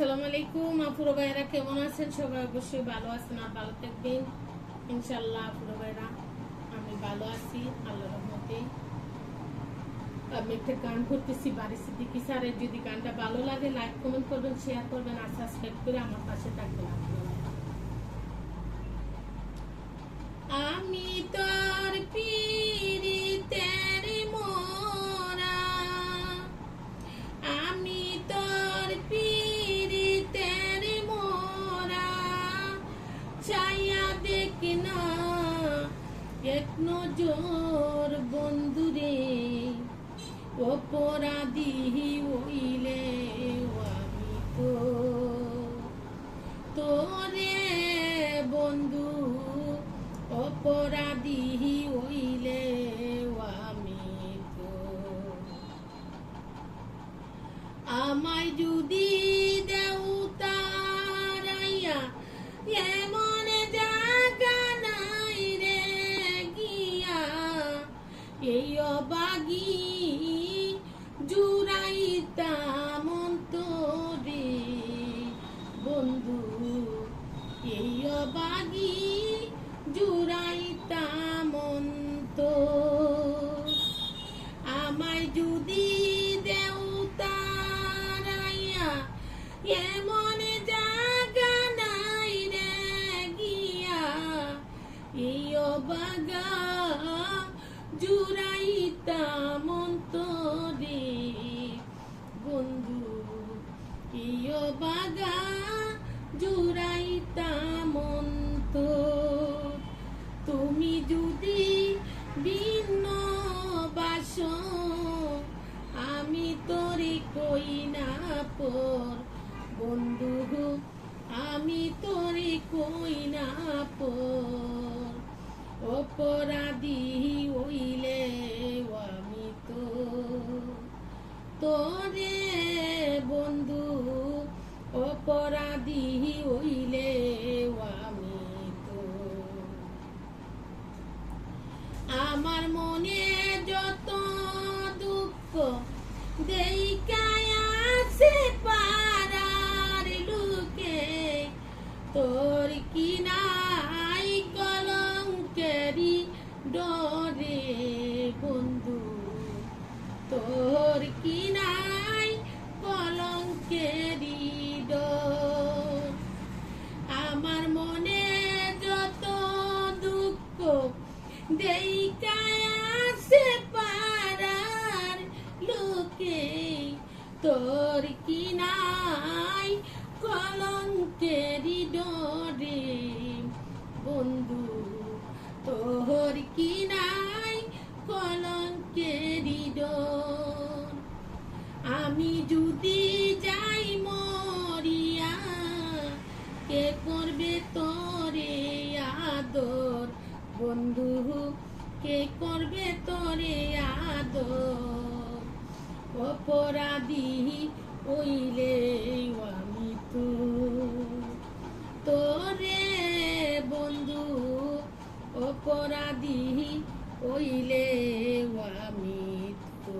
আসসালামু আলাইকুম আপুরা ভাইরা, কেমন আছেন? সবাই অবশ্যই ভালো আছেন আর ভালো থাকবেন ইনশাআল্লাহ। আপুরা ভাইরা, আমি ভালো আছি আল্লাহর রহমতে। আমি একটা গান করতেছি বাড়ি সিদ্দিকী স্যারের। যদি গানটা ভালো লাগে লাইক কমেন্ট করবেন, শেয়ার করবেন আর সাবস্ক্রাইব করে আমার পাশে থাকবেন। আমি তোর পীড়িতের মোরা, আমি তোর পীড়িতের মোরা, চাইয়া দেখ না এক নজর বন্ধুরে, অপরাধী হইলে আমি তো তোরে বন্ধু, অপরাধী হইলে আমি তো। আমায় যদি দেও তারাইয়া এমন জায়গা নাই রে গিয়া, এই অবাগী জুড়াইতাম অন্তরে বন্ধু, এই অবাগী জুড়াইতাম অন্তর। আমায় যদি দেও তারাইয়া এমন জায়গা নাই রে গিয়া, এই অবাগা জুড়াইতাম অন্তরে বন্ধু, এই অবাগা জুড়াইতাম অন্তর। তুমি যদি ভিন্ন বাস, আমি তোরে কই না পর বন্ধু, আমি তোরে কই না পর। অপরাধী হইলে আমি তো তোরে বন্ধু, অপরাধী হইলে আমি তো। আমার মনে যত দুঃখ দেইকায় আছে পাড়ার লোকে, তোর কি নাই কলঙ্কেরি ডরে বন্ধু, তোর কি নাই কলঙ্কেরি ডর। আমার মনে যত দুঃখ দেইকায় আছে পাড়ার লোকে, তোর কি নাই কলঙ্কেরি ডরে বন্ধু, তোর কি নাই কলঙ্কেরি ডর। আমি যদি যাই মরিয়া, কে করবে তোরে আদর বন্ধু, কে করবে তোরে আদর। অপরাধী হইলে আমি তো তোরে বন্ধু, অপরাধী হইলে আমি তো।